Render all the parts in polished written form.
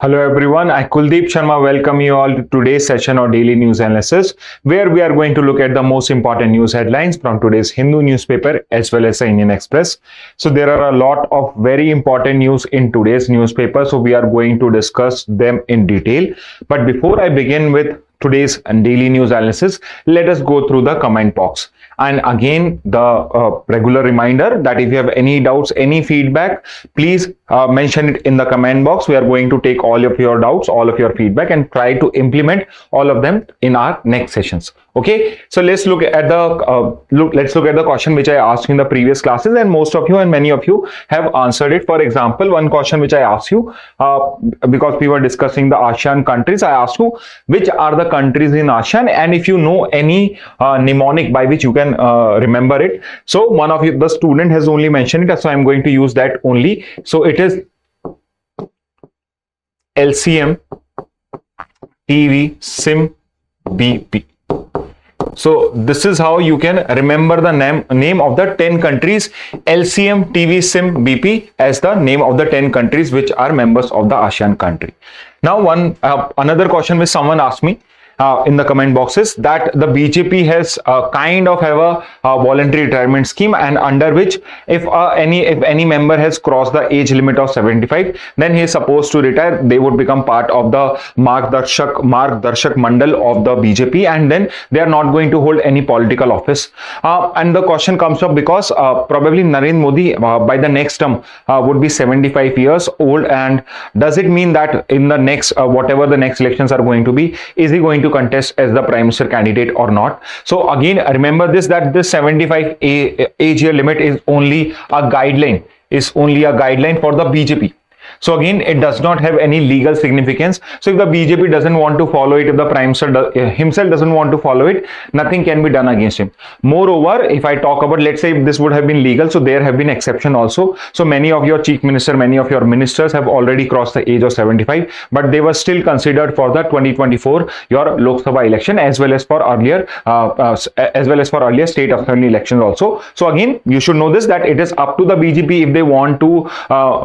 Hello everyone, I Kuldeep Sharma welcome you all to today's session of Daily News Analysis, where we are going to look at the most important news headlines from today's Hindu newspaper as well as the Indian Express. So there are a lot of very important news in today's newspaper, so we are going to discuss them in detail. But before I begin with today's daily news analysis, let us go through the comment box. And again, the regular reminder that if you have any doubts, any feedback, please mention it in the comment box. We are going to take all of your doubts, all of your feedback, and try to implement all of them in our next sessions. Okay, so let's look at the question which I asked in the previous classes, and most of you and many of you have answered it. For example, one question which I asked you, because we were discussing the ASEAN countries, I asked you which are the countries in ASEAN, and if you know any mnemonic by which you can remember it. So one of you, the student, has only mentioned it, so I'm going to use that only. So it is LCM, TV, SIM, BP. So this is how you can remember the name of the 10 countries, LCM, TV, SIM, BP, as the name of the 10 countries which are members of the ASEAN country. Now another question which someone asked me in the comment boxes, that the BJP has kind of have a voluntary retirement scheme, and under which if any member has crossed the age limit of 75, then he is supposed to retire. They would become part of the Margdarshak Mandal of the BJP, and then they are not going to hold any political office. And the question comes up because probably Narendra Modi by the next term would be 75 years old, and does it mean that in the next whatever the next elections are going to be, is he going to contest as the prime minister candidate or not? So again, remember this, that this 75 age year limit is only a guideline, for the BJP. So again, it does not have any legal significance. So if the BJP doesn't want to follow it, if the prime minister himself doesn't want to follow it, nothing can be done against him. Moreover, if I talk about, let's say if this would have been legal, so there have been exception also. So many of your chief minister, many of your ministers have already crossed the age of 75, but they were still considered for the 2024 your Lok Sabha election, as well as for earlier state assembly elections also. So again, you should know this, that it is up to the BJP if they want to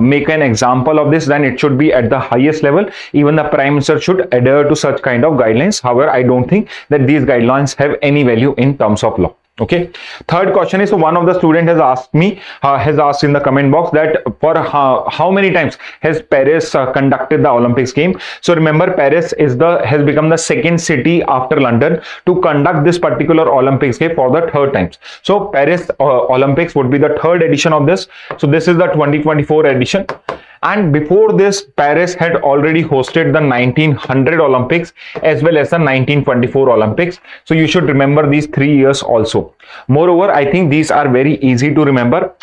make an example of this, then it should be at the highest level. Even the prime minister should adhere to such kind of guidelines. However, I don't think that these guidelines have any value in terms of law. Okay, third question is, so one of the student has asked me, has asked in the comment box, that for how many times has Paris conducted the Olympics game. So remember, Paris has become the second city after London to conduct this particular Olympics game for the third time. So Paris Olympics would be the third edition of this. So this is the 2024 edition. And before this, Paris had already hosted the 1900 Olympics as well as the 1924 Olympics. So you should remember these 3 years also. Moreover, I think these are very easy to remember.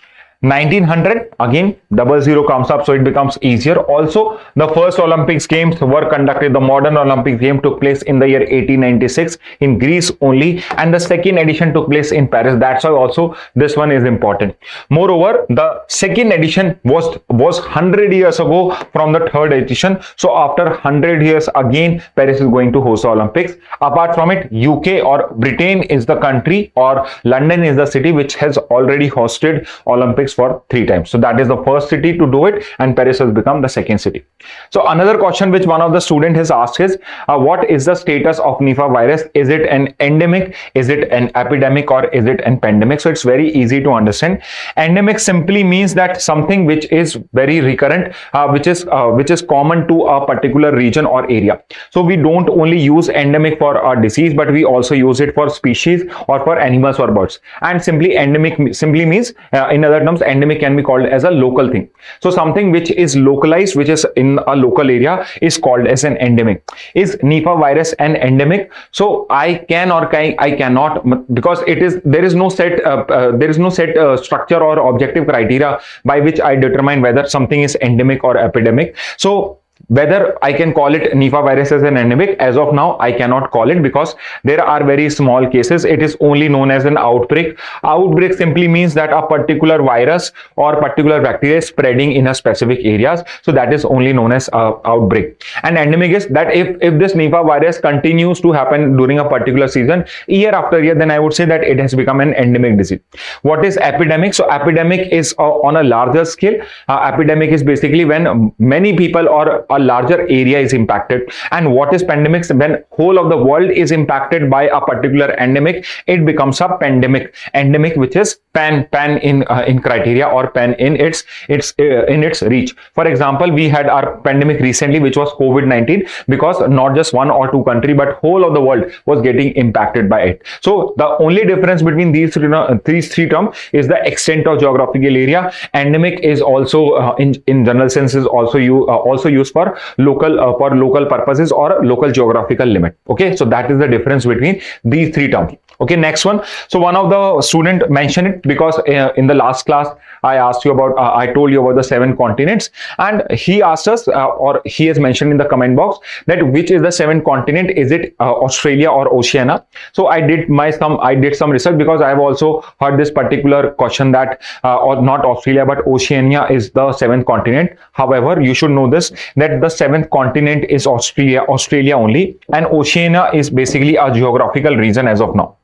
1900, again 00 comes up, so it becomes easier. Also, the first Olympics games were conducted, the modern Olympics game took place in the year 1896 in Greece only, and the second edition took place in Paris. That's why also this one is important. Moreover, the second edition was 100 years ago from the third edition. So after 100 years, again Paris is going to host the Olympics. Apart from it, UK or Britain is the country, or London is the city which has already hosted Olympics for 3 times. So that is the first city to do it, and Paris has become the second city. So another question which one of the student has asked is, what is the status of Nipah virus? Is it an endemic, is it an epidemic, or is it an pandemic? So it's very easy to understand. Endemic simply means that something which is very recurrent, which is common to a particular region or area. So we don't only use endemic for a disease, but we also use it for species or for animals or birds. And simply endemic simply means, in other terms, endemic can be called as a local thing. So something which is localized, which is in a local area, is called as an endemic. Is Nipah virus an endemic? So I cannot, because there is no set structure or objective criteria by which I determine whether something is endemic or epidemic. So whether I can call it Nipah virus as an endemic, as of now I cannot call it, because there are very small cases. It is only known as an outbreak. Outbreak simply means that a particular virus or particular bacteria is spreading in a specific areas. So that is only known as outbreak. And endemic is that if this Nipah virus continues to happen during a particular season, year after year, then I would say that it has become an endemic disease. What is epidemic? So epidemic is on a larger scale. Epidemic is basically when many people or a larger area is impacted. And what is pandemics? When whole of the world is impacted by a particular endemic, it becomes a pandemic. Endemic, which is pan in criteria, or pan in its reach. For example, we had our pandemic recently, which was COVID-19, because not just one or two country, but whole of the world was getting impacted by it. So the only difference between these three terms is the extent of geographical area. Endemic is also in general sense is also used for local purposes or local geographical limit. Okay, so that is the difference between these three terms. Okay, next one. So one of the student mentioned it, because in the last class I asked you about, I told you about the 7 continents, and he asked us, or he has mentioned in the comment box, that which is the 7th continent? Is it Australia or Oceania? So I did some research, because I have also heard this particular question that or not Australia but Oceania is the 7th continent. However, you should know this, that the 7th continent is Australia only, and Oceania is basically a geographical region as of now.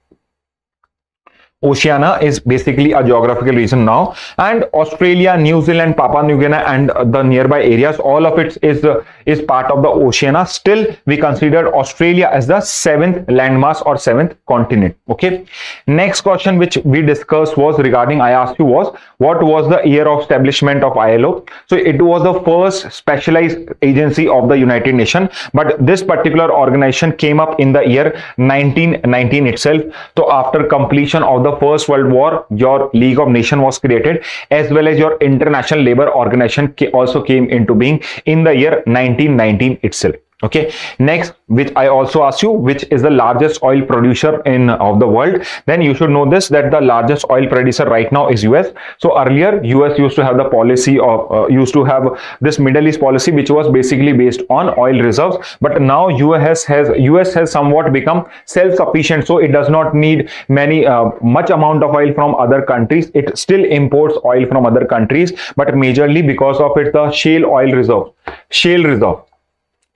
Oceania is basically a geographical region now, and Australia, New Zealand, Papua New Guinea, and the nearby areas, all of it is part of the Oceania. Still, we consider Australia as the 7th landmass or 7th continent. Okay. Next question which we discussed was regarding, I asked you, was what was the year of establishment of ILO? So it was the first specialized agency of the United Nations, but this particular organization came up in the year 1919 itself. So after completion of the First World War, your League of Nations was created, as well as your International Labour Organization also came into being in the year 1919 itself. Okay, next, which I also asked you, which is the largest oil producer of the world? Then you should know this, that the largest oil producer right now is US. So earlier US used to have the policy of used to have this Middle East policy, which was basically based on oil reserves, but now US has somewhat become self-sufficient, so it does not need much amount of oil from other countries. It still imports oil from other countries, but majorly because of it, the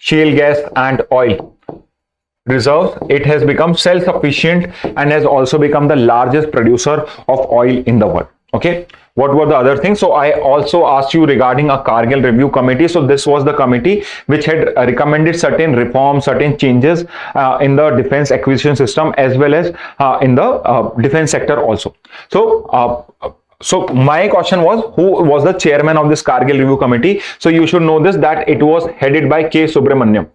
shale gas and oil reserves, it has become self-sufficient and has also become the largest producer of oil in the world. Okay, what were the other things? So I also asked you regarding a Kargil Review Committee. So this was the committee which had recommended certain reforms, certain changes in the defense acquisition system, as well as in the defense sector also. So my question was, who was the chairman of this Kargil Review Committee? So you should know this, that it was headed by K. Subramaniam.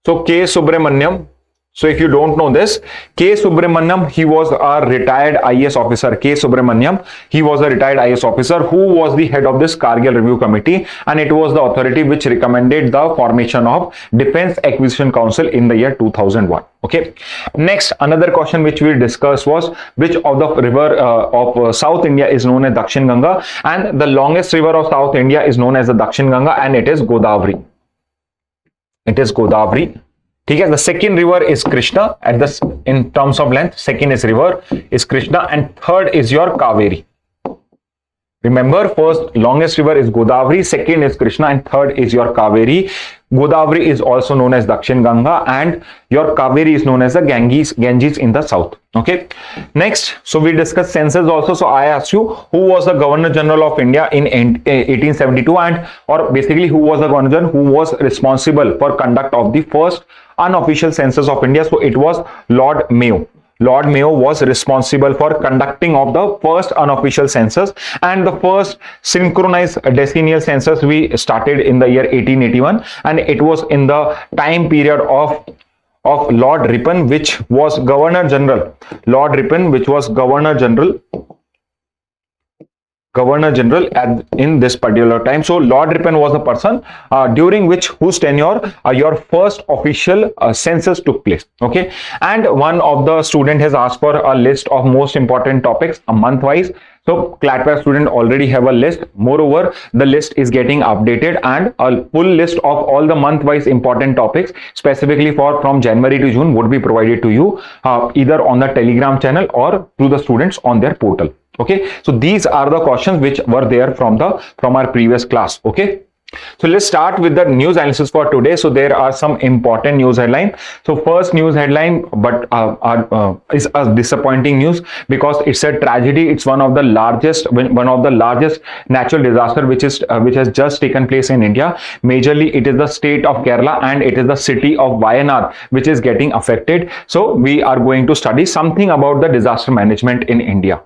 So K. Subramaniam, so if you don't know this, K. Subramaniam, he was a retired IAS officer. K. Subramaniam, he was a retired IAS officer who was the head of this Kargil Review Committee, and it was the authority which recommended the formation of Defense Acquisition Council in the year 2001. Okay. Next, another question which we discussed was, which of the river of South India is known as Dakshin Ganga, and the longest river of South India is known as the Dakshin Ganga, and it is Godavari. It is Godavari. Okay, the second river is Krishna in terms of length. Second river is Krishna, and third is your Kaveri. Remember, first longest river is Godavari, second is Krishna, and third is your Kaveri. Godavari is also known as Dakshin Ganga, and your Kaveri is known as the Ganges in the south. Okay. Next, so we discussed census also. So I asked you, who was the Governor General of India in 1872, or basically who was the Governor General who was responsible for conduct of the first unofficial census of India? So it was Lord Mayo. Lord Mayo was responsible for conducting of the first unofficial census, and the first synchronized decennial census we started in the year 1881, and it was in the time period of Lord Ripon, which was Governor General. Lord Ripon, which was Governor General in this particular time. So Lord Ripon was the person during whose tenure your first official census took place. Okay, and one of the student has asked for a list of most important topics month wise. So ClatPrep student already have a list. Moreover, the list is getting updated, and a full list of all the month wise important topics specifically from January to June would be provided to you either on the Telegram channel or to the students on their portal. Okay, so these are the questions which were there from our previous class. Okay, So let's start with the news analysis for today. So there are some important news headlines. So first news headline, but is a disappointing news because it's a tragedy. It's one of the largest natural disaster which has just taken place in India. Majorly, it is the state of Kerala and it is the city of Wayanad which is getting affected. So we are going to study something about the disaster management in India.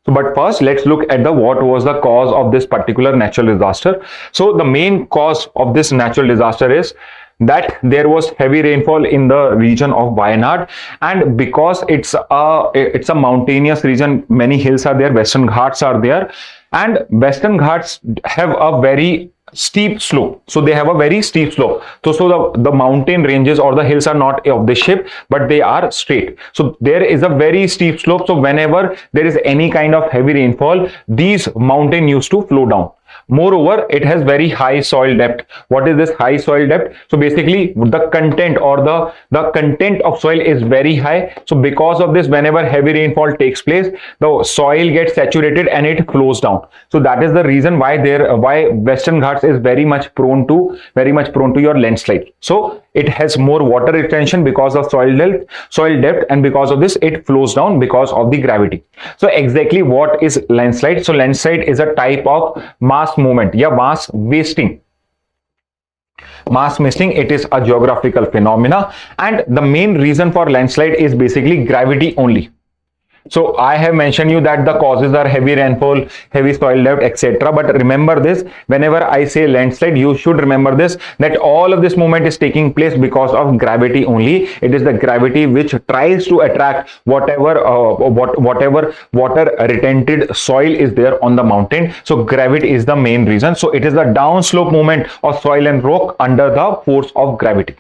So, but first, let's look at what was the cause of this particular natural disaster. So, the main cause of this natural disaster is that there was heavy rainfall in the region of Wayanad, and because it's a mountainous region, many hills are there, Western Ghats are there, and Western Ghats have a very steep slope. So they have a very steep slope. So the mountain ranges or the hills are not of the shape, but they are straight. So there is a very steep slope. So whenever there is any kind of heavy rainfall, these mountain used to flow down. Moreover, it has very high soil depth. What is this high soil depth? So basically the content or the content of soil is very high. So because of this, whenever heavy rainfall takes place, the soil gets saturated and it flows down. So that is the reason why Western Ghats is very much prone to your landslide. So it has more water retention because of soil depth, and because of this it flows down because of the gravity. So exactly what is landslide? So landslide is a type of mass movement, mass wasting. It is a geographical phenomena, and the main reason for landslide is basically gravity only. So I have mentioned you that the causes are heavy rainfall, heavy soil depth, etc. But remember this, whenever I say landslide, you should remember this, that all of this movement is taking place because of gravity only. It is the gravity which tries to attract whatever water retented soil is there on the mountain. So gravity is the main reason. So it is the downslope movement of soil and rock under the force of gravity.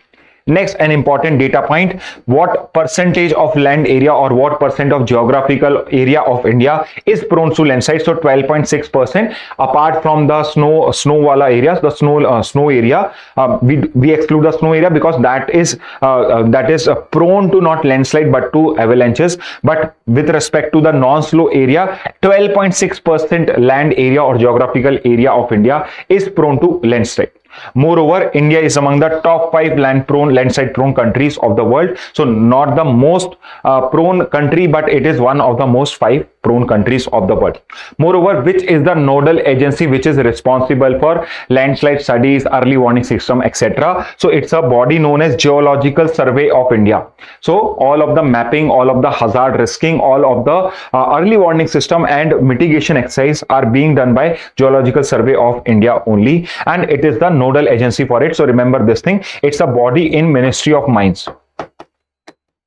Next, an important data point: what percentage of land area or what percent of geographical area of India is prone to landslide? So 12.6%. Apart from the snow wala areas, the snow area, we exclude the snow area because that is prone to not landslide but to avalanches. But with respect to the non-snow area, 12.6% land area or geographical area of India is prone to landslide. Moreover, India is among the top 5 landslide prone countries of the world. So not the most prone country, but it is one of the most 5 prone countries of the world. Moreover, which is the nodal agency which is responsible for landslide studies, early warning system, etc. So it's a body known as Geological Survey of India. So all of the mapping, all of the hazard risking, all of the early warning system and mitigation exercise are being done by Geological Survey of India only, and it is the nodal agency for it. So remember this thing, it's a body in Ministry of Mines.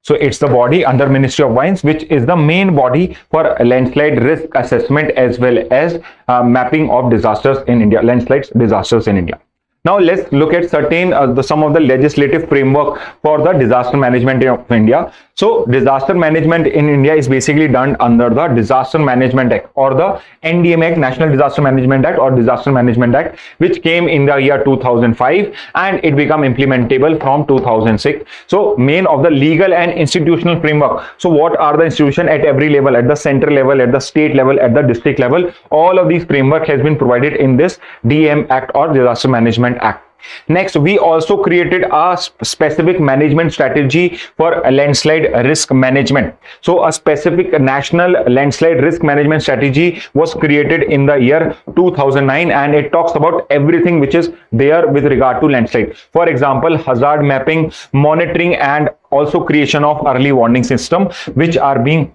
So it's the body under Ministry of Mines which is the main body for landslide risk assessment as well as mapping of disasters in India, landslides disasters in India. Now let's look at some of the legislative framework for the disaster management of India. So disaster management in India is basically done under the Disaster Management Act or the NDM Act, National Disaster Management Act or Disaster Management Act, which came in the year 2005 and it became implementable from 2006. So main of the legal and institutional framework. So what are the institutions at every level, at the central level, at the state level, at the district level? All of these framework has been provided in this DM Act or Disaster Management Act. Next, we also created a specific management strategy for landslide risk management. So a specific national landslide risk management strategy was created in the year 2009 and it talks about everything which is there with regard to landslide. For example, hazard mapping, monitoring, and also creation of early warning system which are being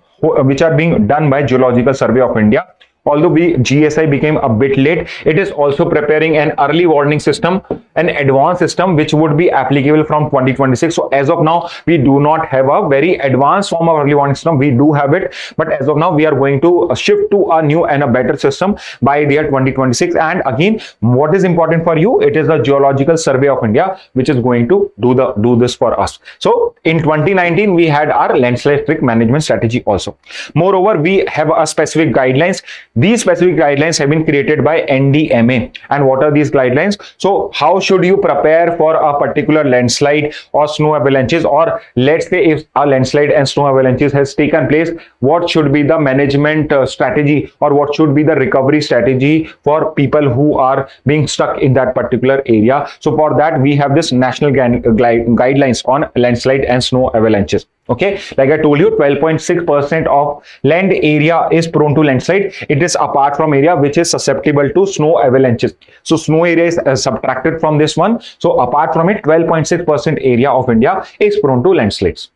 done by Geological Survey of India. Although GSI became a bit late, it is also preparing an early warning system, an advanced system which would be applicable from 2026. So as of now, we do not have a very advanced form of early warning system. We do have it, but as of now, we are going to shift to a new and a better system by the year 2026. And again, what is important for you? It is the Geological Survey of India which is going to do this for us. So in 2019, we had our landslide risk management strategy also. Moreover, we have a specific guidelines These specific guidelines have been created by NDMA. And what are these guidelines? So how should you prepare for a particular landslide or snow avalanches, or let's say if a landslide and snow avalanches has taken place, what should be the management strategy, or what should be the recovery strategy for people who are being stuck in that particular area. So for that we have this national guidelines on landslide and snow avalanches. Okay, like I told you, 12.6% of land area is prone to landslide. It is apart from area which is susceptible to snow avalanches. So snow area is subtracted from this one. So apart from it, 12.6% area of India is prone to landslides.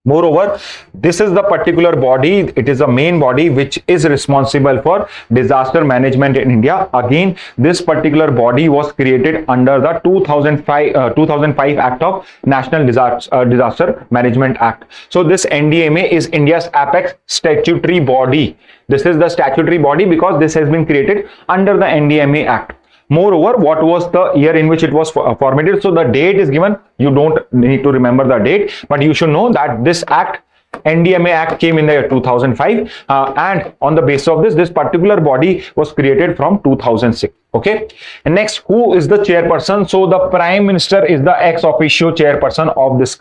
Moreover, this is the particular body, it is the main body which is responsible for disaster management in India. Again, this particular body was created under the 2005 Act of National Disaster Management Act. So this NDMA is India's apex statutory body. This is the statutory body because this has been created under the NDMA Act. Moreover, what was the year in which it was formatted? So the date is given. You don't need to remember the date, but you should know that this act, NDMA Act, came in the year 2005, and on the basis of this particular body was created from 2006. Okay, and next, who is the chairperson? So the Prime Minister is the ex officio chairperson of this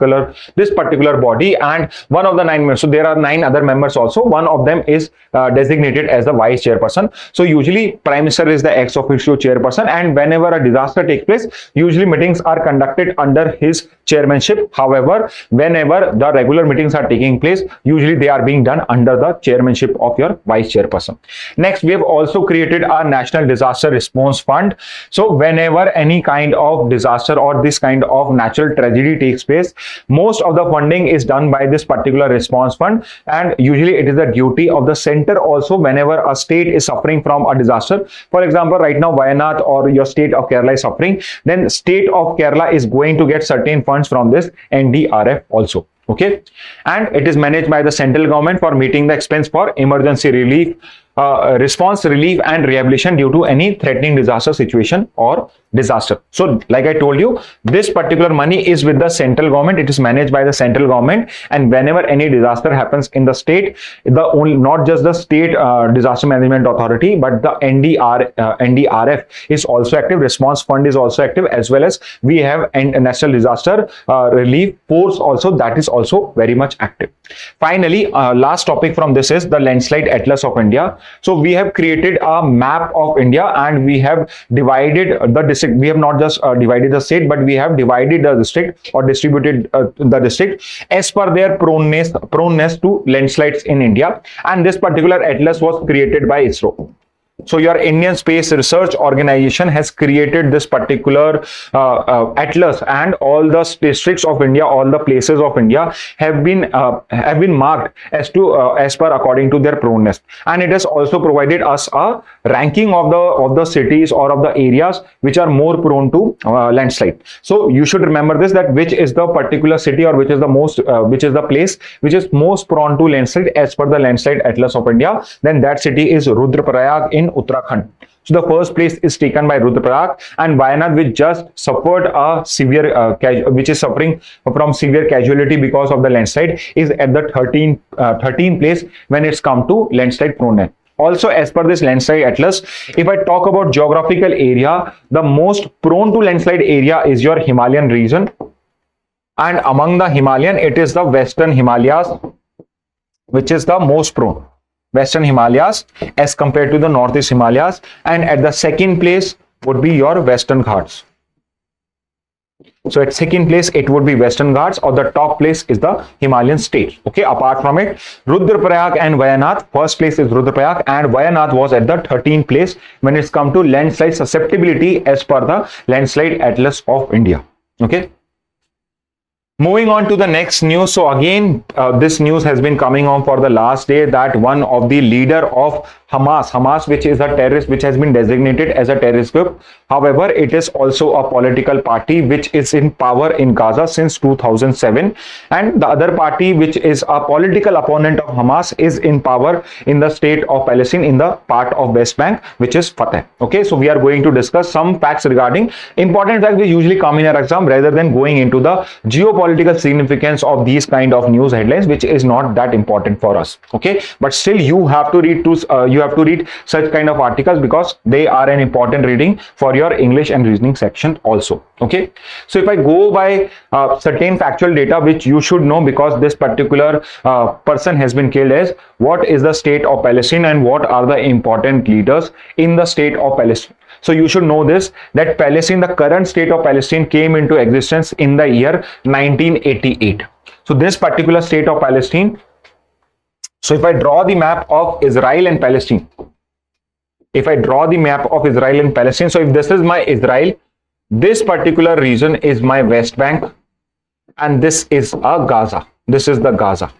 particular body, and one of the 9 members. So there are 9 other members also. One of them is designated as the vice chairperson. So usually Prime Minister is the ex officio chairperson, and whenever a disaster takes place, usually meetings are conducted under his chairmanship. However, whenever the regular meetings are taking place, usually they are being done under the chairmanship of your vice chairperson. Next, we have also created a National Disaster Response Fund. So whenever any kind of disaster or this kind of natural tragedy takes place, most of the funding is done by this particular response fund, and usually it is the duty of the center also whenever a state is suffering from a disaster. For example, right now Wayanad or your state of Kerala is suffering, then state of Kerala is going to get certain funds from this NDRF also. Okay, and it is managed by the central government for meeting the expense for emergency relief, response, relief and rehabilitation due to any threatening disaster situation or disaster. So like I told you, this particular money is with the central government. It is managed by the central government, and whenever any disaster happens in the state, not just the state disaster management authority, but the NDRF is also active. Response fund is also active, as well as we have a national disaster relief force also, that is also very much active. Finally, last topic from this is the landslide atlas of India. So we have created a map of India, and we have divided the district. We have not just divided the state, but we have divided the district or distributed the district as per their proneness to landslides in India. And this particular atlas was created by ISRO. So your Indian Space Research Organization has created this particular atlas, and all the districts of India, all the places of India have been marked as per according to their proneness, and it has also provided us a ranking of the cities or of the areas which are more prone to landslide. So you should remember this, that which is the particular city or which is the place which is most prone to landslide as per the landslide atlas of India. Then that city is Rudraprayag in Uttarakhand. So the first place is taken by Rudraprayag, and Wayanad, which just suffered a severe, which is suffering from severe casualty because of the landslide, is at the 13th place when it's come to landslide proneness. Also, as per this landslide atlas, if I talk about geographical area, the most prone to landslide area is your Himalayan region, and among the Himalayan, it is the Western Himalayas which is the most prone. Western Himalayas as compared to the Northeast Himalayas, and at the second place would be your Western Ghats. So at second place it would be Western Ghats, or the top place is the Himalayan state. Okay, apart from it, Rudraprayag and Wayanad, first place is Rudraprayag, and Wayanad was at the 13th place when it's come to landslide susceptibility as per the landslide atlas of India. Okay. Moving on to the next news. So again, this news has been coming on for the last day, that one of the leader of Hamas, which is a terrorist, which has been designated as a terrorist group. However, it is also a political party which is in power in Gaza since 2007. And the other party, which is a political opponent of Hamas, is in power in the state of Palestine, in the part of West Bank, which is Fatah. Okay, so we are going to discuss some facts regarding important facts which usually come in our exam, rather than going into the geopolitical political significance of these kind of news headlines, which is not that important for us. Okay, but still you have to read such kind of articles because they are an important reading for your English and reasoning section also. Okay, so if I go by certain factual data which you should know, because this particular person has been killed, is what is the state of Palestine and what are the important leaders in the state of Palestine. So you should know this, that Palestine, the current state of Palestine, came into existence in the year 1988. So this particular state of Palestine, so if I draw the map of Israel and Palestine, so if this is my Israel, this particular region is my West Bank, and this is a Gaza. This is the Gaza.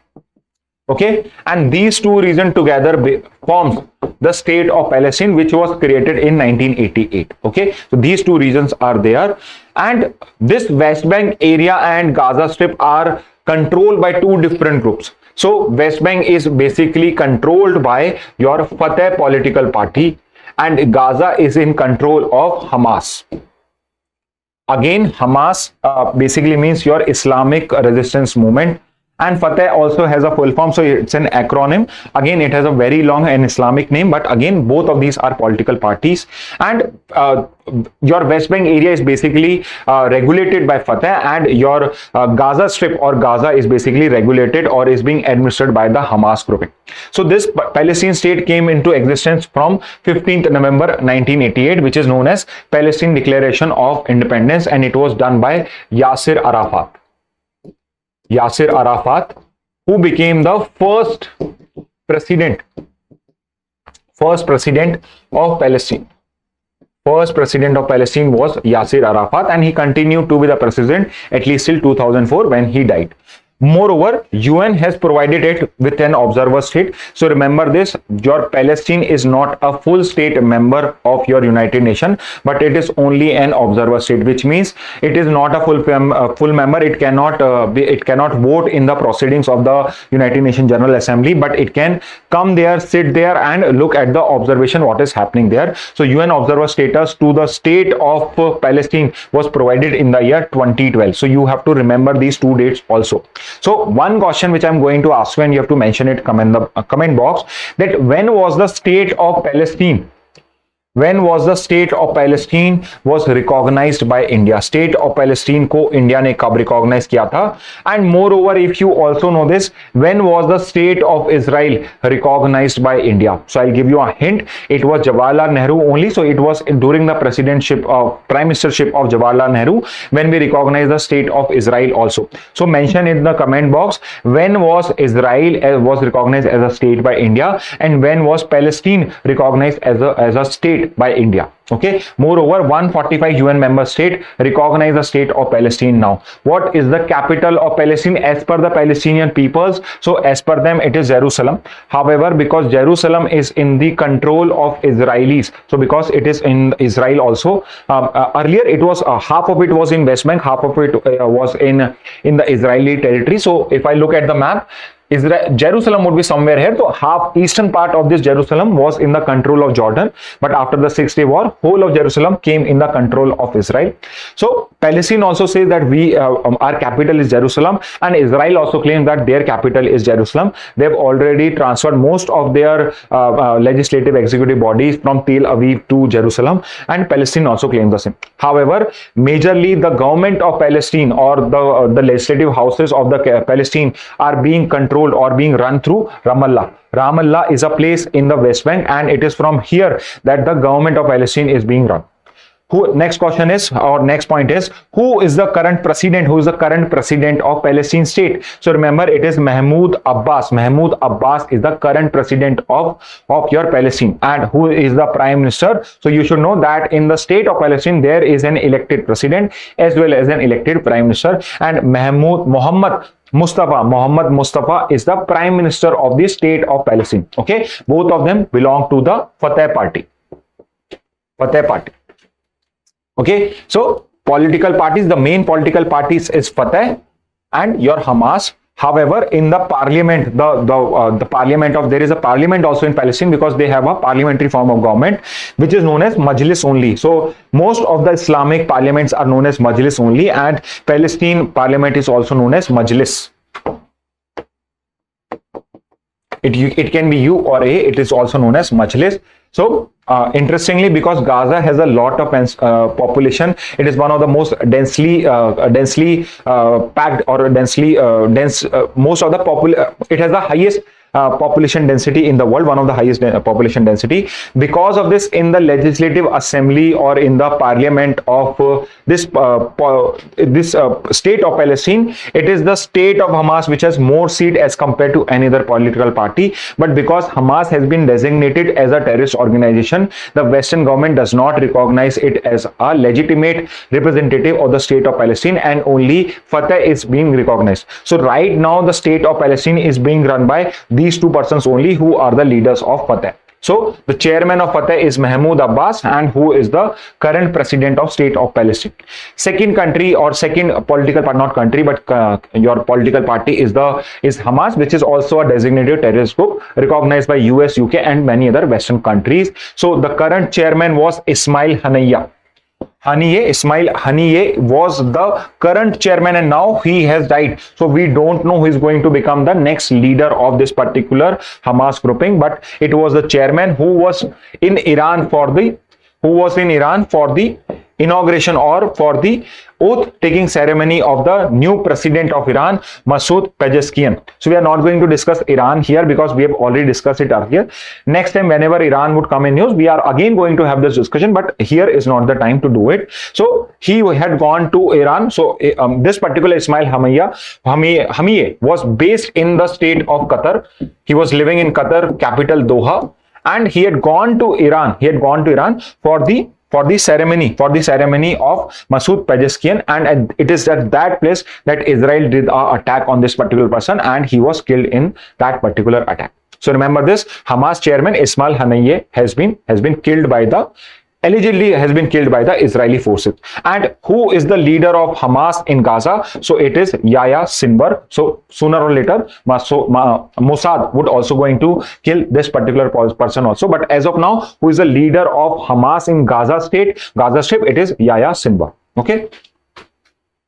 Okay, and these two regions together forms the state of Palestine, which was created in 1988. Okay, so these two regions are there, and this West Bank area and Gaza Strip are controlled by two different groups. So West Bank is basically controlled by your Fatah political party, and Gaza is in control of Hamas. Again, Hamas basically means your Islamic resistance movement, and Fatah also has a full form, so it's an acronym. Again, it has a very long and Islamic name, but again, both of these are political parties. And your West Bank area is basically regulated by Fatah, and your Gaza Strip or Gaza is basically regulated or is being administered by the Hamas grouping. So this Palestine state came into existence from 15th November 1988, which is known as Palestine Declaration of Independence, and it was done by Yasser Arafat, who became the first president of Palestine. First president of Palestine was Yasser Arafat, and he continued to be the president at least till 2004 when he died. Moreover, UN has provided it with an observer state. So remember this, your Palestine is not a full state member of your United Nations, but it is only an observer state, which means it is not a full member. It cannot vote in the proceedings of the United Nations General Assembly, but it can come there, sit there, and look at the observation what is happening there. So UN observer status to the state of Palestine was provided in the year 2012. So you have to remember these two dates also. So one question which I'm going to ask you, and you have to mention it in the comment box, that when was the state of Palestine was recognized by India? State of Palestine को India ने कब recognize किया था? And moreover, if you also know this, when was the state of Israel recognized by India? So I'll give you a hint. It was Jawaharlal Nehru only. So it was during the prime ministership of Jawaharlal Nehru when we recognize the state of Israel also. So mention in the comment box when was Israel was recognized as a state by India, and when was Palestine recognized as a state by India. Okay. Moreover, 145 UN member state recognize the state of Palestine now. What is the capital of Palestine as per the Palestinian peoples? So as per them, it is Jerusalem. However, because Jerusalem is in the control of Israelis, so because it is in Israel also, earlier it was half of it was in West Bank, half of it was in the Israeli territory. So if I look at the map, Jerusalem would be somewhere here. So half eastern part of this Jerusalem was in the control of Jordan, but after the 6-day war, whole of Jerusalem came in the control of Israel. So Palestine also says that our capital is Jerusalem, and Israel also claims that their capital is Jerusalem. They've already transferred most of their legislative executive bodies from Tel Aviv to Jerusalem, and Palestine also claims the same. However, majorly the government of Palestine or the legislative houses of the Palestine are being controlled or being run through Ramallah. Ramallah is a place in the West Bank, and it is from here that the government of Palestine is being run. Next question is, or next point is, who is the current president? Who is the current president of Palestine state? So remember, it is Mahmoud Abbas. Mahmoud Abbas is the current president of your Palestine. And who is the prime minister? So you should know that in the state of Palestine, there is an elected president as well as an elected prime minister. And Muhammad Mustafa is the prime minister of the state of Palestine. Okay, both of them belong to the Fatah party. Okay, so political parties, the main political parties is Fatah and your Hamas. However, in the parliament, the parliament of, there is a parliament also in Palestine, because they have a parliamentary form of government which is known as Majlis only. So most of the Islamic parliaments are known as Majlis only, and Palestine parliament is also known as Majlis. It can be U or A. It is also known as Majlis. So interestingly, because Gaza has a lot of population, it is one of the most densely packed or densely dense. Most of the it has the highest population density in the world, one of the highest population density. Because of this, in the legislative assembly or in the parliament of this state of Palestine, it is the state of Hamas which has more seat as compared to any other political party. But because Hamas has been designated as a terrorist organization, the Western government does not recognize it as a legitimate representative of the state of Palestine, and only Fatah is being recognized. So right now the state of Palestine is being run by these two persons only, who are the leaders of Fatah. So the chairman of Fatah is Mahmoud Abbas, and who is the current president of state of Palestine. Second country or second political party, not country, but your political party is Hamas, which is also a designated terrorist group recognized by US, UK and many other Western countries. So the current chairman was Ismail Haniyeh. Ismail Haniyeh was the current chairman, and now he has died. So we don't know who is going to become the next leader of this particular Hamas grouping, but it was the chairman who was in Iran for the inauguration or for the oath taking ceremony of the new president of Iran, Masoud Pezeshkian. So we are not going to discuss Iran here because we have already discussed it earlier. Next time, whenever Iran would come in news, we are again going to have this discussion, but here is not the time to do it. So he had gone to Iran. So this particular Ismail Haniyeh was based in the state of Qatar. He was living in Qatar, capital Doha, and he had gone to Iran. For the ceremony of Masoud Pezeshkian, and it is at that place that Israel did an attack on this particular person, and he was killed in that particular attack. So remember this, Hamas chairman Ismail Haniyeh allegedly has been killed by the Israeli forces. And who is the leader of Hamas in Gaza? So it is Yahya Sinwar. So sooner or later, Mossad would also going to kill this particular person also. But as of now, who is the leader of Hamas in Gaza Strip? It is Yahya Sinwar. Okay.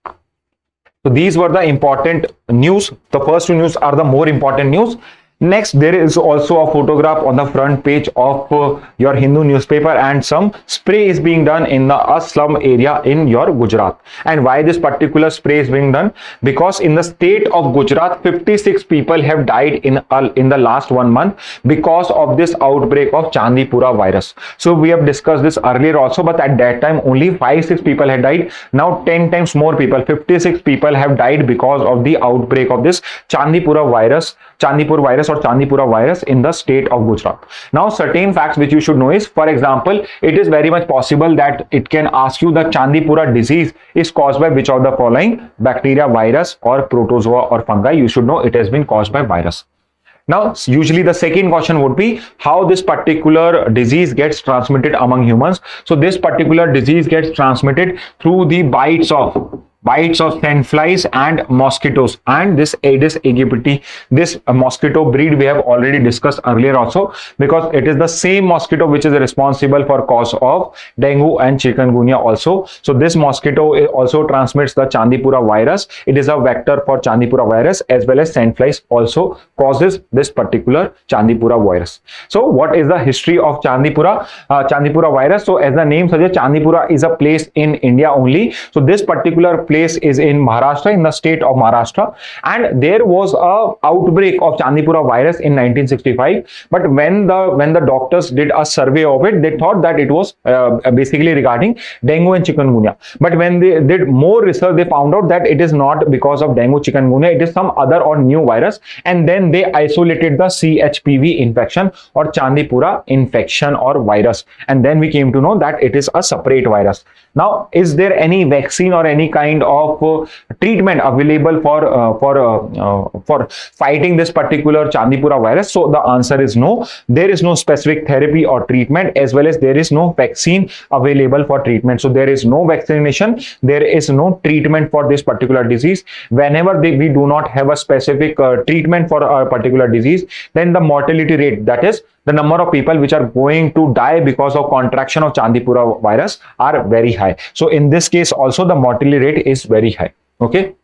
So these were the important news. The first two news are the more important news. Next, there is also a photograph on the front page of your Hindu newspaper, and some spray is being done in a slum area in your Gujarat. And why this particular spray is being done? Because in the state of Gujarat, 56 people have died in the last 1 month because of this outbreak of Chandipura virus. So we have discussed this earlier also, but at that time only 5-6 people had died. Now 10 times more people, 56 people have died because of the outbreak of this Chandipur virus in the state of Gujarat. Now certain facts which you should know is, for example, it is very much possible that it can ask you the Chandipura disease is caused by which of the following: bacteria, virus or protozoa or fungi. You should know it has been caused by virus. Now usually the second question would be how this particular disease gets transmitted among humans. So this particular disease gets transmitted through the bites of sandflies and mosquitoes, and this Aedes aegypti, this mosquito breed we have already discussed earlier also, because it is the same mosquito which is responsible for cause of dengue and chikungunya also. So this mosquito also transmits the Chandipura virus. It is a vector for Chandipura virus, as well as sandflies also causes this particular Chandipura virus. So what is the history of Chandipura virus? So as the name suggests, Chandipura is a place in India only. So this particular place is in Maharashtra, in the state of Maharashtra, and there was a outbreak of Chandipura virus in 1965. But when the doctors did a survey of it, they thought that it was basically regarding dengue and chikungunya. But when they did more research, they found out that it is not because of dengue, chikungunya, it is some other or new virus, and then they isolated the CHPV infection or Chandipura infection or virus, and then we came to know that it is a separate virus. Now, is there any vaccine or any kind kind of treatment available for fighting this particular Chandipura virus? So the answer is no. There is no specific therapy or treatment, as well as there is no vaccine available for treatment. So there is no vaccination, there is no treatment for this particular disease. Whenever we do not have a specific treatment for a particular disease, then the mortality rate, that is the number of people which are going to die because of contraction of Chandipura virus, are very high. So in this case also the mortality rate is very high. Okay.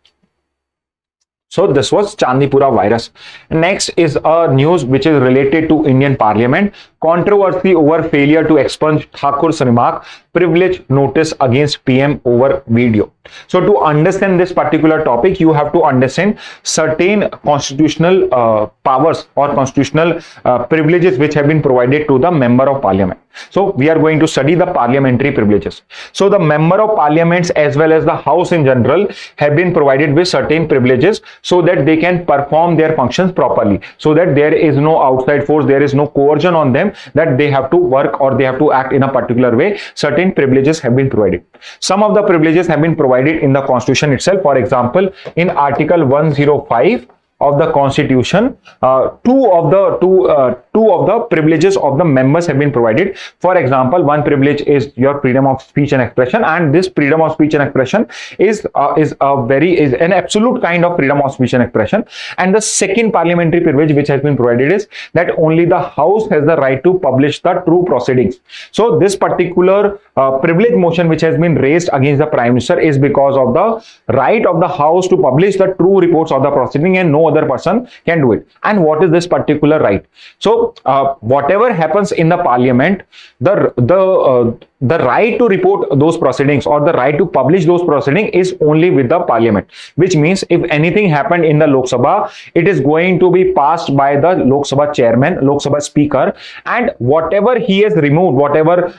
So this was Chandipura virus. Next is a news which is related to Indian Parliament. Controversy over failure to expunge Thakur's remark, privilege notice against PM over video. So to understand this particular topic, you have to understand certain constitutional powers or constitutional privileges which have been provided to the member of parliament. So we are going to study the parliamentary privileges. So the member of parliaments as well as the house in general have been provided with certain privileges so that they can perform their functions properly, so that there is no outside force, there is no coercion on them that they have to work or they have to act in a particular way. Certain privileges have been provided. Some of the privileges have been provided in the constitution itself. For example, in article 105 of the constitution, two of the privileges of the members have been provided. For example, one privilege is your freedom of speech and expression, and this freedom of speech and expression is an absolute kind of freedom of speech and expression. And the second parliamentary privilege which has been provided is that only the house has the right to publish the true proceedings. So this particular privilege motion which has been raised against the Prime Minister is because of the right of the house to publish the true reports of the proceeding, and no other person can do it. And what is this particular right? So whatever happens in the parliament, the right to report those proceedings or the right to publish those proceedings is only with the parliament, which means if anything happened in the Lok Sabha, it is going to be passed by the Lok Sabha chairman, Lok Sabha speaker, and whatever he has removed, whatever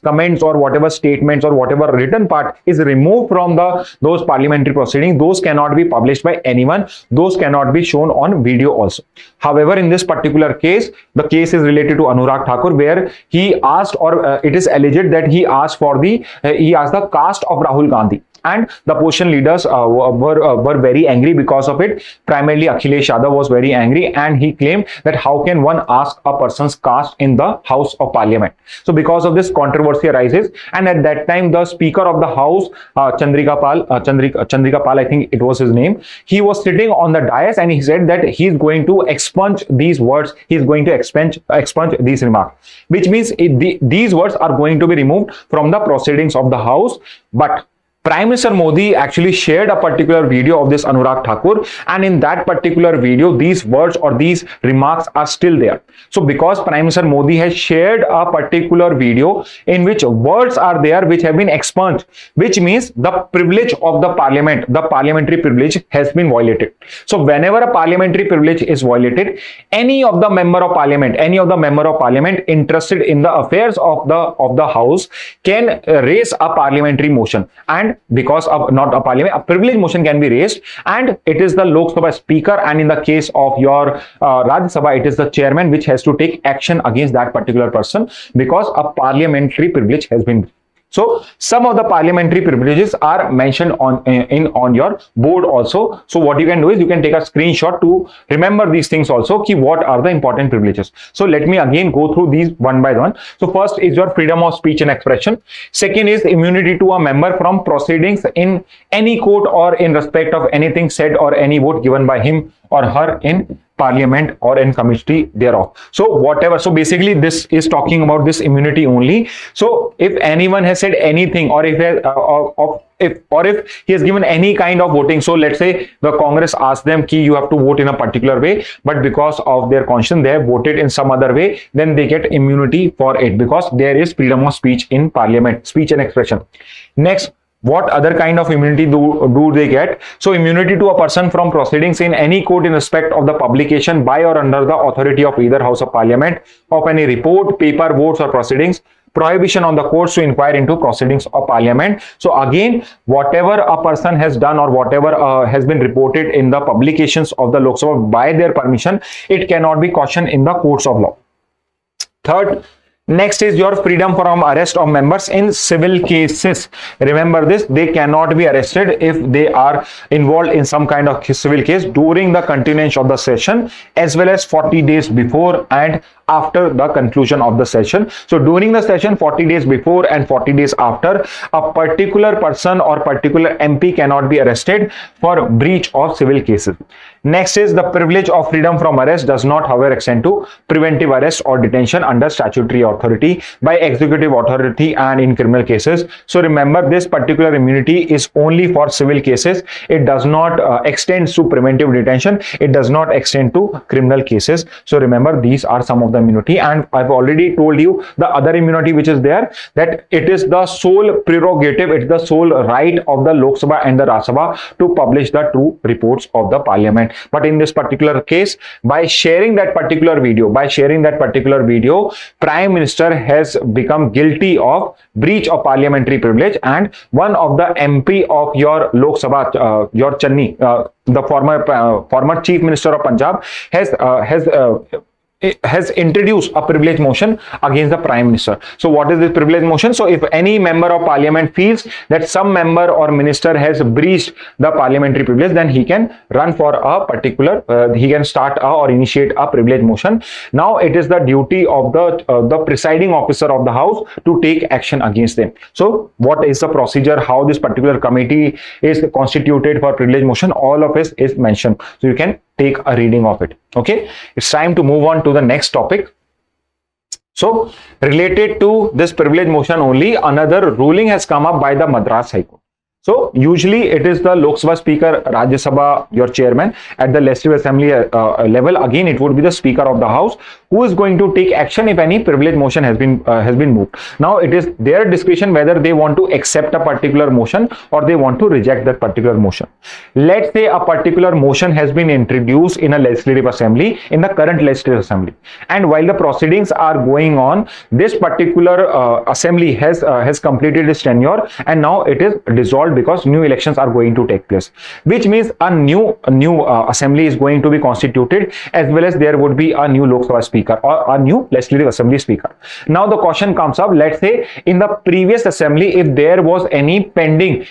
comments or whatever statements or whatever written part is removed from those parliamentary proceedings, those cannot be published by anyone, those cannot be shown on video also. However, in this particular case, the case is related to Anurag Thakur, where he asked, or it is alleged that he asked the caste of Rahul Gandhi. And the opposition leaders were very angry because of it. Primarily Akhilesh Yadav was very angry, and he claimed that how can one ask a person's caste in the House of Parliament. So because of this, controversy arises, and at that time the Speaker of the House, Chandrika Pal, I think it was his name, he was sitting on the dais and he said that he is going to expunge these words, he is going to expunge these remarks, which means these words are going to be removed from the proceedings of the House. But Prime Minister Modi actually shared a particular video of this Anurag Thakur, and in that particular video, these words or these remarks are still there. So because Prime Minister Modi has shared a particular video in which words are there which have been expunged, which means the privilege of the parliament, the parliamentary privilege has been violated. So whenever a parliamentary privilege is violated, any of the member of parliament interested in the affairs of the house can raise a parliamentary motion, and because of not a parliament, a privilege motion can be raised, and it is the Lok Sabha speaker, and in the case of your Rajya Sabha, it is the chairman which has to take action against that particular person because a parliamentary privilege has been. So some of the parliamentary privileges are mentioned on your board also. So what you can do is you can take a screenshot to remember these things also, ki what are the important privileges. So let me again go through these one by one. So first is your freedom of speech and expression. Second is immunity to a member from proceedings in any court or in respect of anything said or any vote given by him or her in parliament or in committee thereof. So basically this is talking about this immunity only. So if anyone has said anything, or if he has given any kind of voting, so let's say the Congress asked them ki you have to vote in a particular way, but because of their conscience they have voted in some other way, then they get immunity for it because there is freedom of speech in parliament, speech and expression. Next, what other kind of immunity do they get? So immunity to a person from proceedings in any court in respect of the publication by or under the authority of either House of Parliament of any report, paper, votes or proceedings. Prohibition on the courts to inquire into proceedings of Parliament. So again, whatever a person has done or whatever has been reported in the publications of the Lok Sabha by their permission, it cannot be cautioned in the courts of law. Third, Next is your freedom from arrest of members in civil cases. Remember this, they cannot be arrested if they are involved in some kind of civil case during the continuance of the session, as well as 40 days before and after the conclusion of the session. So during the session, 40 days before and 40 days after, a particular person or particular MP cannot be arrested for breach of civil cases. Next is the privilege of freedom from arrest does not, however, extend to preventive arrest or detention under statutory authority by executive authority and in criminal cases. So remember, this particular immunity is only for civil cases. It does not extend to preventive detention. It does not extend to criminal cases. So remember, these are some of the immunity, and I've already told you the other immunity which is there, that it is the sole prerogative, it's the sole right of the Lok Sabha and the Rajya Sabha to publish the true reports of the parliament. But in this particular case, by sharing that particular video, Prime Minister has become guilty of breach of parliamentary privilege, and one of the MP of your Lok Sabha, your Channi, the former Chief Minister of Punjab, has introduced a privilege motion against the Prime Minister. So what is this privilege motion? So if any member of parliament feels that some member or minister has breached the parliamentary privilege, then he can run for a particular, he can start or initiate a privilege motion. Now it is the duty of the presiding officer of the house to take action against them. So what is the procedure, how this particular committee is constituted for privilege motion, all of it is mentioned. So you can take a reading of it. Okay, it's time to move on to the next topic. So related to this privilege motion only, another ruling has come up by the Madras High Court. So usually it is the Lok Sabha Speaker, Rajya Sabha, your chairman. At the Legislative Assembly level, again it would be the Speaker of the House who is going to take action if any privilege motion has been moved. Now it is their discretion whether they want to accept a particular motion or they want to reject that particular motion. Let's say a particular motion has been introduced in a Legislative Assembly, in the current Legislative Assembly, and while the proceedings are going on, this particular assembly has completed its tenure and now it is dissolved because new elections are going to take place, which means a new assembly is going to be constituted, as well as there would be a new Lok Sabha Speaker or a new Legislative Assembly Speaker. Now the question comes up, let's say in the previous assembly, if there was any pending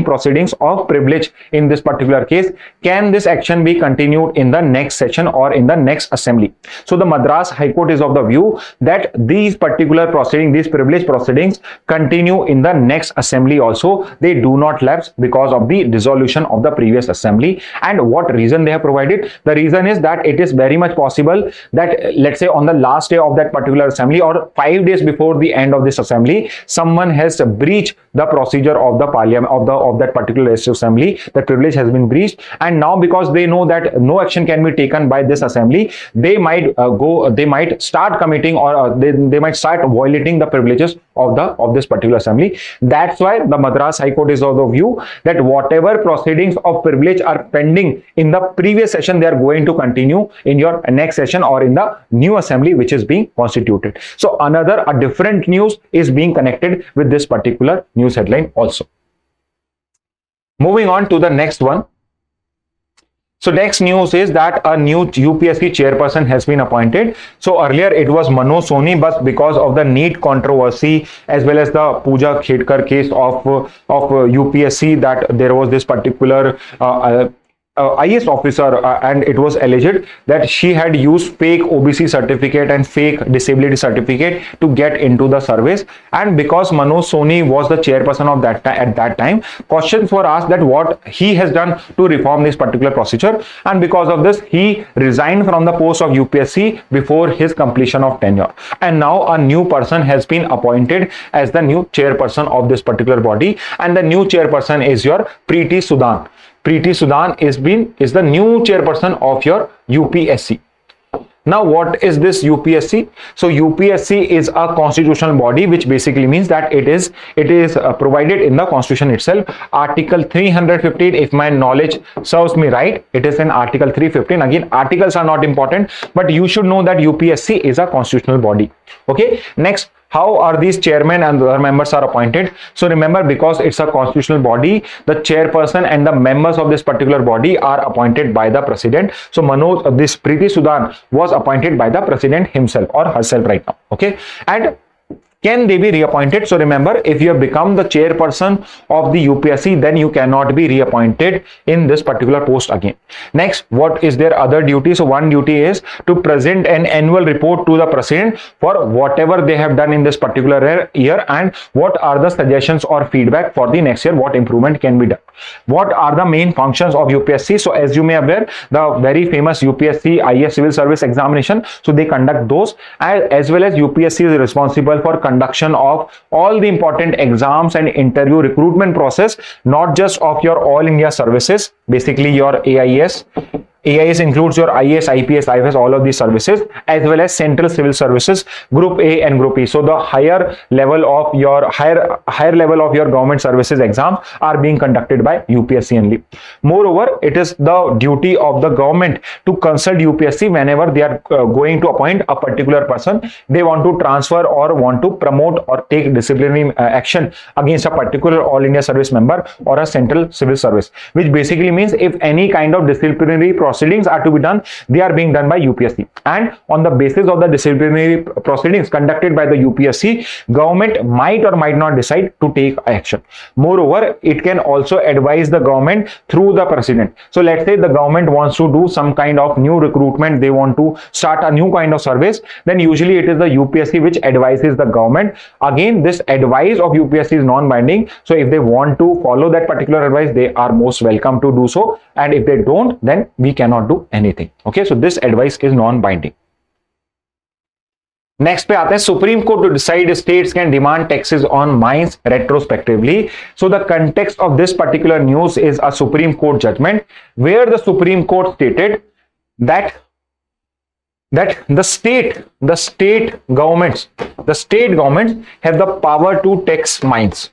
proceedings of privilege in this particular case, can this action be continued in the next session or in the next assembly? So the Madras High Court is of the view that these particular proceedings, these privilege proceedings, continue in the next assembly also. They do not lapse because of the dissolution of the previous assembly. And what reason they have provided? The reason is that it is very much possible that, let's say, on the last day of that particular assembly or 5 days before the end of this assembly, someone has breached the procedure of the parliament of that particular legislative assembly. The privilege has been breached, and now because they know that no action can be taken by this assembly, they might start committing or they might start violating the privileges of this particular assembly. That's why the Madras High Court is of the view that whatever proceedings of privilege are pending in the previous session, they are going to continue in your next session or in the new assembly which is being constituted. So a different news is being connected with this particular news headline also. Moving on to the next one. So next news is that a new UPSC chairperson has been appointed. So earlier it was Manoj Soni, but because of the NEET controversy as well as the Pooja Khedkar case of UPSC, that there was this particular IAS officer and it was alleged that she had used fake OBC certificate and fake disability certificate to get into the service. And because Manoj Soni was the chairperson of that at that time, questions were asked that what he has done to reform this particular procedure, and because of this he resigned from the post of UPSC before his completion of tenure. And now a new person has been appointed as the new chairperson of this particular body, and the new chairperson is your Preeti Sudhan. Preeti Sudhan is the new chairperson of your UPSC. Now, what is this UPSC? So UPSC is a constitutional body, which basically means that it is provided in the constitution itself. Article 315, if my knowledge serves me right, it is in Article 315. Again, articles are not important, but you should know that UPSC is a constitutional body. Okay. Next, How are these chairmen and other members are appointed? So remember, because it's a constitutional body, the chairperson and the members of this particular body are appointed by the president. So this Preeti Sudan was appointed by the president himself or herself right now. Okay, and can they be reappointed? So remember, if you have become the chairperson of the UPSC, then you cannot be reappointed in this particular post again. Next, what is their other duty? So one duty is to present an annual report to the president for whatever they have done in this particular year and what are the suggestions or feedback for the next year, what improvement can be done. What are the main functions of UPSC? So as you may aware, the very famous UPSC IAS civil service examination, so they conduct those, as well as UPSC is responsible for conduction of all the important exams and interview recruitment process, not just of your all India services, basically your AIS. AIS includes your IAS, IPS, IFS, all of these services, as well as central civil services, Group A and Group E. So the higher level of your government services exams are being conducted by UPSC only. Moreover, it is the duty of the government to consult UPSC whenever they are going to appoint a particular person. They want to transfer or want to promote or take disciplinary action against a particular all India service member or a central civil service, which basically means if any kind of disciplinary proceedings are to be done, they are being done by UPSC, and on the basis of the disciplinary proceedings conducted by the UPSC, government might or might not decide to take action. Moreover, it can also advise the government through the president. So let's say the government wants to do some kind of new recruitment, they want to start a new kind of service, then usually it is the UPSC which advises the government. Again, this advice of UPSC is non-binding, so if they want to follow that particular advice, they are most welcome to do so, and if they don't, then we cannot do anything. Okay, so this advice is non-binding. Next पे आते हैं, Supreme Court to decide states can demand taxes on mines retrospectively. So the context of this particular news is a Supreme Court judgment where the Supreme Court stated that the state governments have the power to tax mines.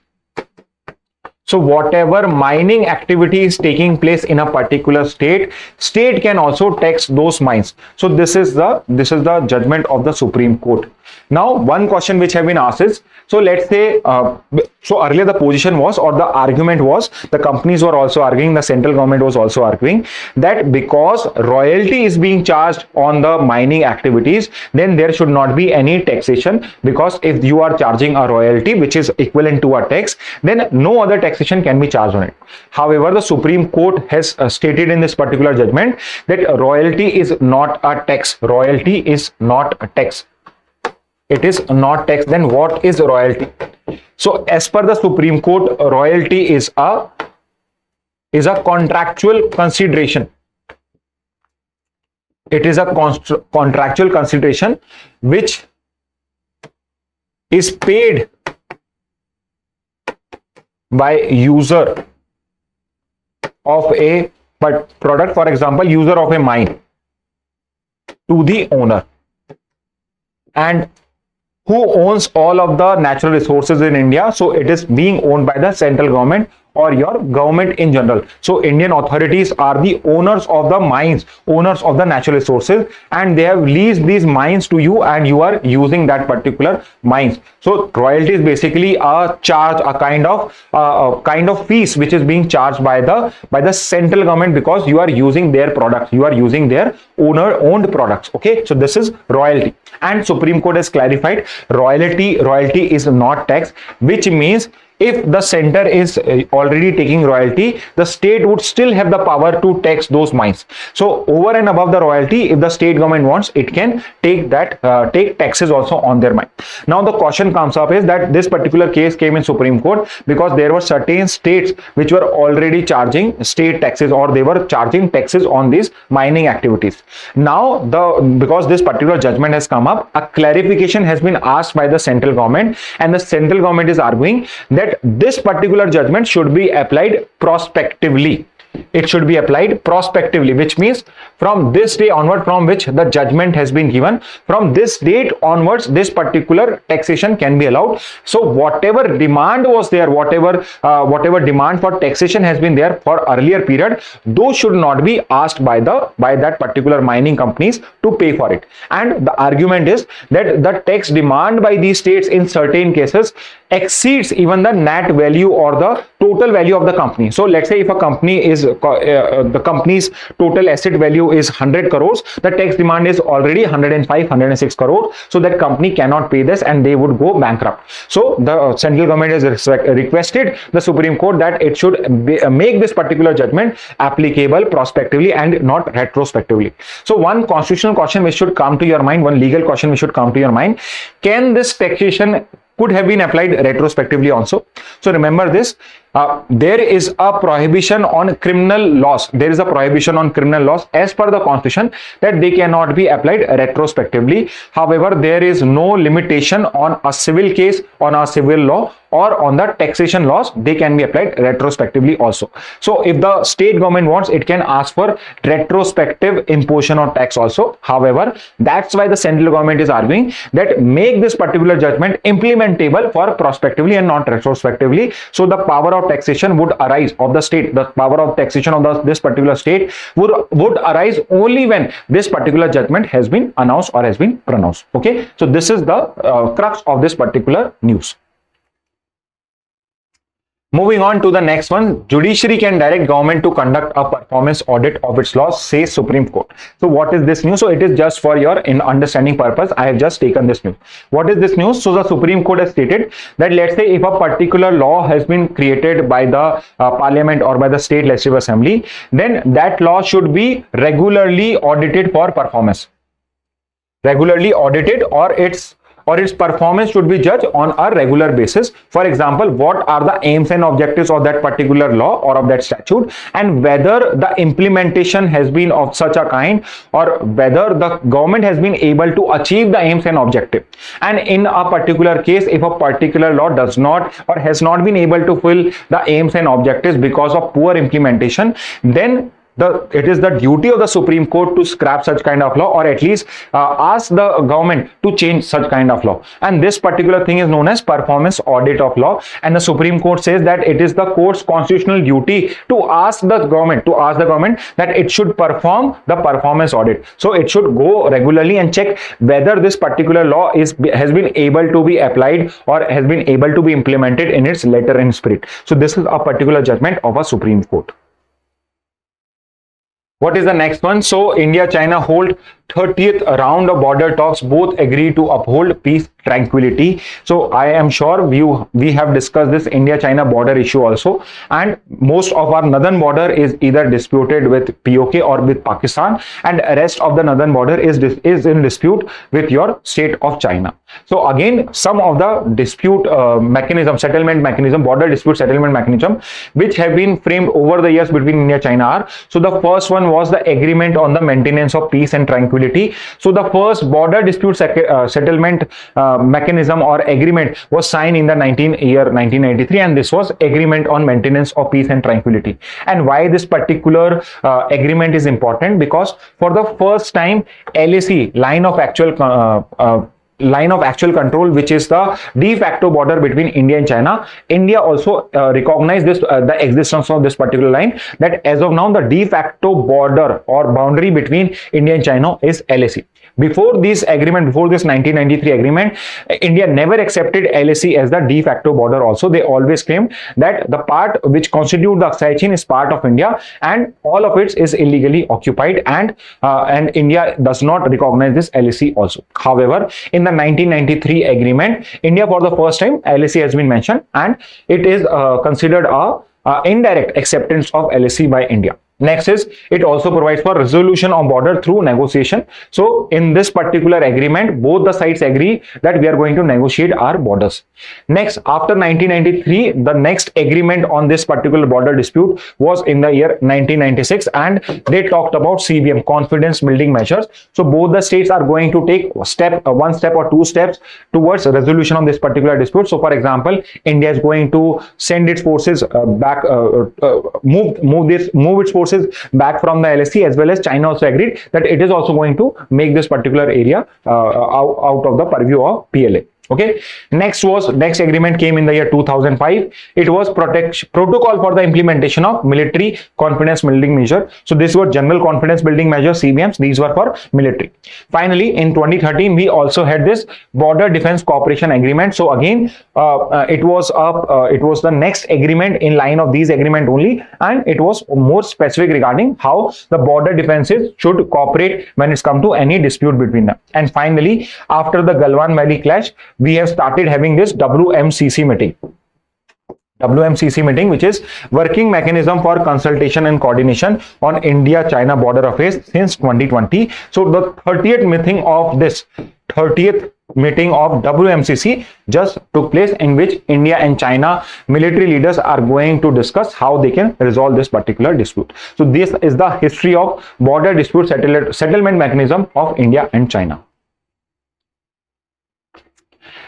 So whatever mining activity is taking place in a particular state can also tax those mines. So this is the judgment of the Supreme Court. Now one question which have been asked is, so let's say so earlier the position was, or the argument was, the companies were also arguing, the central government was also arguing that because royalty is being charged on the mining activities, then there should not be any taxation, because if you are charging a royalty which is equivalent to a tax, then no other taxation can be charged on it. However, the Supreme Court has stated in this particular judgment that royalty is not a tax. Royalty is not a tax. It is not tax. Then what is royalty? So as per the Supreme Court, royalty is a contractual consideration. It is a contractual consideration which is paid by user of a product, for example, user of a mine, to the owner. And who owns all of the natural resources in India? So it is being owned by the central government or your government in general. So Indian authorities are the owners of the mines, owners of the natural resources, and they have leased these mines to you and you are using that particular mines. So royalty is basically a charge, a kind of fees which is being charged by the central government because you are using their products, you are using their owner-owned products. Okay, so this is royalty, and Supreme Court has clarified royalty is not tax, which means if the center is already taking royalty, the state would still have the power to tax those mines. So over and above the royalty, if the state government wants, it can take taxes also on their mine. Now the question comes up is that this particular case came in Supreme Court because there were certain states which were already charging state taxes, or they were charging taxes on these mining activities. Now because this particular judgment has come up, a clarification has been asked by the central government, and the central government is arguing that this particular judgment should be applied prospectively. it should be applied prospectively, which means from this day onward from which the judgment has been given, from this date onwards this particular taxation can be allowed. So whatever demand was there, whatever demand for taxation has been there for earlier period, those should not be asked by that particular mining companies to pay for it. And the argument is that the tax demand by these states in certain cases exceeds even the net value or the total value of the company. So let's say if a company is the company's total asset value is 100 crores, the tax demand is already 105, 106 crores, so that company cannot pay this and they would go bankrupt. So the central government has requested the Supreme Court that it should make this particular judgment applicable prospectively and not retrospectively. So one constitutional question which should come to your mind, one legal question which should come to your mind: can this taxation could have been applied retrospectively also? So remember this, there is a prohibition on criminal laws. There is a prohibition on criminal laws as per the constitution that they cannot be applied retrospectively. However, there is no limitation on a civil case, on a civil law, or on the taxation laws. They can be applied retrospectively also. So if the state government wants, it can ask for retrospective imposition of tax also. However, that's why the central government is arguing that make this particular judgment implementable for prospectively and not retrospectively. So the power of taxation would arise of the state, the power of taxation of this particular state would arise only when this particular judgment has been announced or has been pronounced. Okay, so this is the crux of this particular news. Moving on to the next one, judiciary can direct government to conduct a performance audit of its laws, says Supreme Court. So what is this news? So it is just for your understanding purpose. I have just taken this news. What is this news? So the Supreme Court has stated that let's say if a particular law has been created by the parliament or by the state legislative assembly, then that law should be regularly audited for performance. Regularly audited, or its performance should be judged on a regular basis. For example, what are the aims and objectives of that particular law or of that statute, and whether the implementation has been of such a kind, or whether the government has been able to achieve the aims and objective. And in a particular case, if a particular law does not or has not been able to fulfill the aims and objectives because of poor implementation, then it is the duty of the Supreme Court to scrap such kind of law, or at least ask the government to change such kind of law. And this particular thing is known as performance audit of law. And the Supreme Court says that it is the court's constitutional duty to ask the government that it should perform the performance audit. So it should go regularly and check whether this particular law has been able to be applied or has been able to be implemented in its letter and spirit. So this is a particular judgment of a Supreme Court. What is the next one? So India China hold 30th round of border talks, both agree to uphold peace, tranquility. So I am sure we have discussed this India China border issue also, and most of our northern border is either disputed with POK or with Pakistan, and rest of the northern border is in dispute with your state of China. So again, some of the dispute settlement mechanism, border dispute settlement mechanism, which have been framed over the years between India China are. So the first one was the agreement on the maintenance of peace and tranquility. So the first border dispute settlement mechanism or agreement was signed in the 1993, and this was agreement on maintenance of peace and tranquility. And why this particular agreement is important? Because for the first time, LAC, line of actual control, which is the de facto border between India and China, India also recognized this the existence of this particular line, that as of now the de facto border or boundary between India and China is LAC. Before this agreement, before this 1993 agreement, India never accepted LAC as the de facto border also. They always claimed that the part which constitutes the Aksai Chin is part of India and all of it is illegally occupied, and India does not recognize this LAC also. However, in the 1993 agreement, India for the first time LAC has been mentioned, and it is considered a indirect acceptance of LAC by India. Next is it also provides for resolution of border through negotiation. So in this particular agreement, both the sides agree that we are going to negotiate our borders. Next, after 1993, the next agreement on this particular border dispute was in the year 1996, and they talked about CBM, confidence building measures. So both the states are going to take one step or two steps towards resolution of this particular dispute. So for example, India is going to send its forces back, move its forces back from the LSC, as well as China also agreed that it is also going to make this particular area out of the purview of PLA. Okay, next agreement came in the year 2005. It was protocol for the implementation of military confidence building measure. So this was general confidence building measure, CBMs. These were for military. Finally, in 2013, we also had this border defense cooperation agreement. So again, it was the next agreement in line of these agreement only, and it was more specific regarding how the border defenses should cooperate when it's come to any dispute between them. And finally, after the Galwan Valley clash, we have started having this WMCC meeting, which is working mechanism for consultation and coordination on India-China border affairs since 2020. So the 30th meeting of WMCC just took place, in which India and China military leaders are going to discuss how they can resolve this particular dispute. So this is the history of border dispute settlement mechanism of India and China.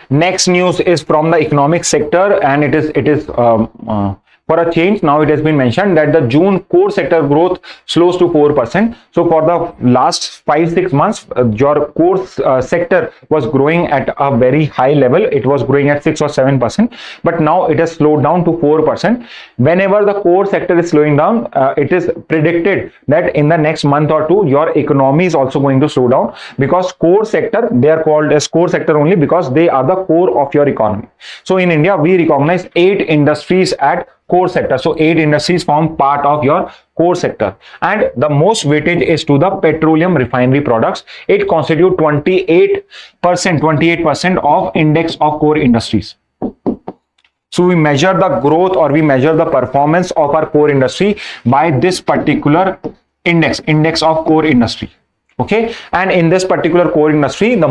Next news is from the economic sector, and it is for a change. Now it has been mentioned that the June core sector growth slows to 4%. So for the last 5-6 months, your core sector was growing at a very high level. It was growing at 6 or 7%, but now it has slowed down to 4%. Whenever the core sector is slowing down, it is predicted that in the next month or two, your economy is also going to slow down, because core sector, they are called as core sector only because they are the core of your economy. So in India, we recognize 8 industries at core sector. So 8 industries form part of your core sector, and the most weightage is to the petroleum refinery products. It constitutes 28% of index of core industries. So we measure the growth, or we measure the performance of our core industry by this particular index of core industry. Okay, and in this particular core industry, the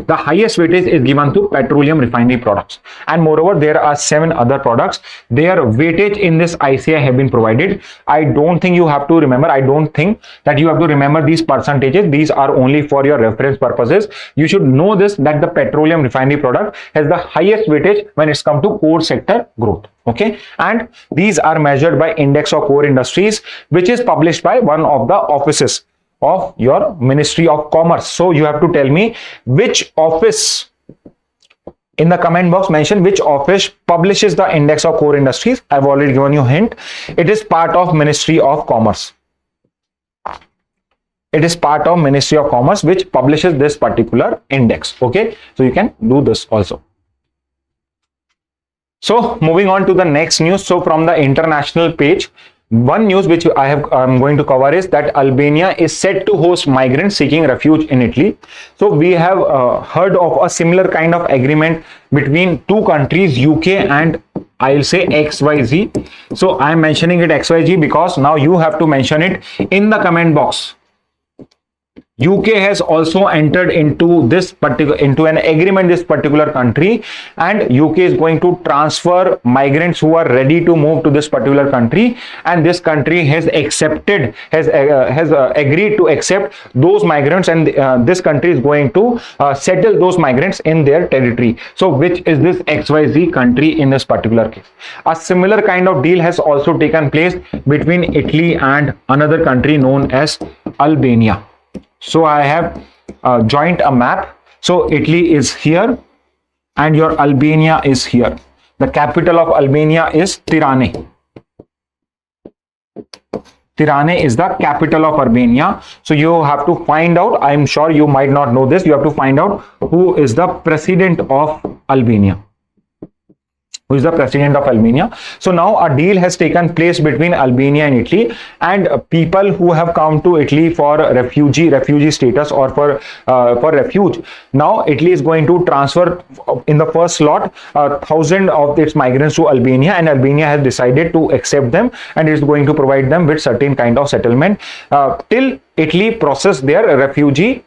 highest weightage is given to petroleum refinery products, and moreover there are 7 other products. Their weightage in this ICI have been provided. I don't think you have to remember. I don't think that you have to remember these percentages. These are only for your reference purposes. You should know this, that the petroleum refinery product has the highest weightage when it's come to core sector growth. Okay, and these are measured by index of core industries, which is published by one of the offices of your Ministry of Commerce. So you have to tell me which office, in the comment box mention which office publishes the index of core industries. I've already given you a hint. It is part of Ministry of Commerce. It is part of Ministry of Commerce which publishes this particular index. Okay, so you can do this also. So moving on to the next news. So from the international page, one news which I'm going to cover is that Albania is set to host migrants seeking refuge in Italy. So we have heard of a similar kind of agreement between two countries, UK and I'll say XYZ. So I'm mentioning it XYZ because now you have to mention it in the comment box. UK has also entered into an agreement this particular country, and UK is going to transfer migrants who are ready to move to this particular country, and this country has agreed to accept those migrants, and this country is going to settle those migrants in their territory. So which is this XYZ country in this particular case? A similar kind of deal has also taken place between Italy and another country known as Albania. So I have joined a map. So Italy is here and your Albania is here. The capital of Albania is Tirana. Tirana is the capital of Albania. So you have to find out, I'm sure you might not know this, you have to find out who is the president of Albania. who is the president of Albania. So now a deal has taken place between Albania and Italy, and people who have come to Italy for refugee status or for refuge. Now Italy is going to transfer in the first slot 1,000 of its migrants to Albania, and Albania has decided to accept them and is going to provide them with certain kind of settlement till Italy process their refugee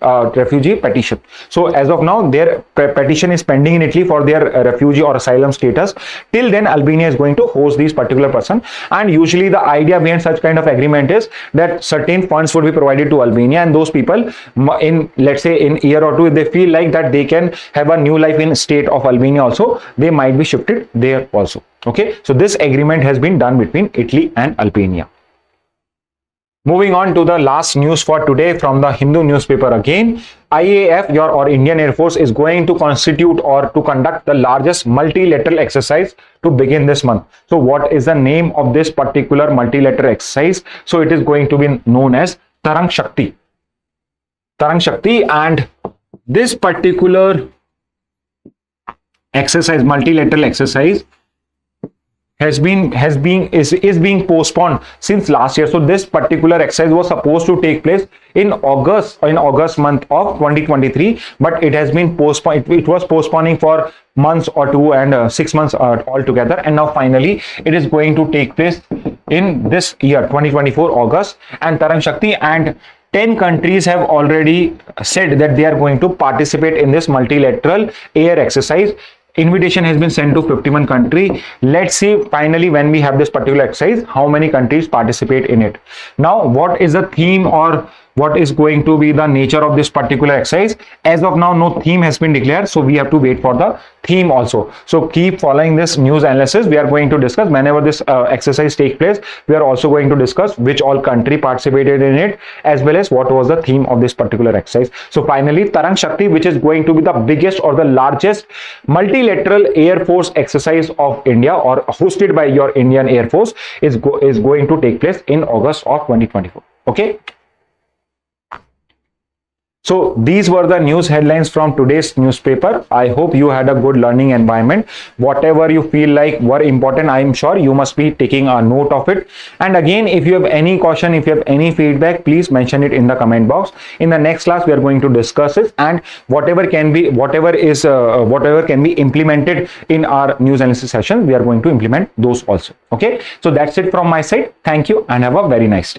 petition. So as of now, their petition is pending in Italy for their refugee or asylum status. Till then, Albania is going to host these particular person, and usually the idea behind such kind of agreement is that certain funds would be provided to Albania, and those people in, let's say, in year or two, if they feel like that they can have a new life in state of Albania also, they might be shifted there also. Okay, so this agreement has been done between Italy and Albania. Moving on to the last news for today from the Hindu newspaper again. IAF, or Indian Air Force, is going to constitute or to conduct the largest multilateral exercise to begin this month. So what is the name of this particular multilateral exercise? So it is going to be known as Tarang Shakti. Tarang Shakti, and this particular exercise, multilateral exercise, is being postponed since last year. So this particular exercise was supposed to take place in August month of 2023, but it has been postponed. It was postponing for months or two and 6 months altogether, and now finally it is going to take place in this year 2024 August. And Tarang Shakti, and 10 countries have already said that they are going to participate in this multilateral air exercise. Invitation has been sent to 51 countries. Let's see finally, when we have this particular exercise, how many countries participate in it. Now, what is the theme or what is going to be the nature of this particular exercise? As of now, no theme has been declared, so we have to wait for the theme also. So keep following this news analysis. We are going to discuss whenever this exercise takes place. We are also going to discuss which all country participated in it, as well as what was the theme of this particular exercise. So finally, Tarang Shakti, which is going to be the biggest or the largest multilateral air force exercise of India, or hosted by your Indian Air Force, is going to take place in August of 2024. Okay. So these were the news headlines from today's newspaper. I hope you had a good learning environment. Whatever you feel like were important, I am sure you must be taking a note of it. And again, if you have any question, if you have any feedback, please mention it in the comment box. In the next class, we are going to discuss it, and whatever can be implemented in our news analysis session, we are going to implement those also. Okay. So that's it from my side. Thank you and have a very nice day.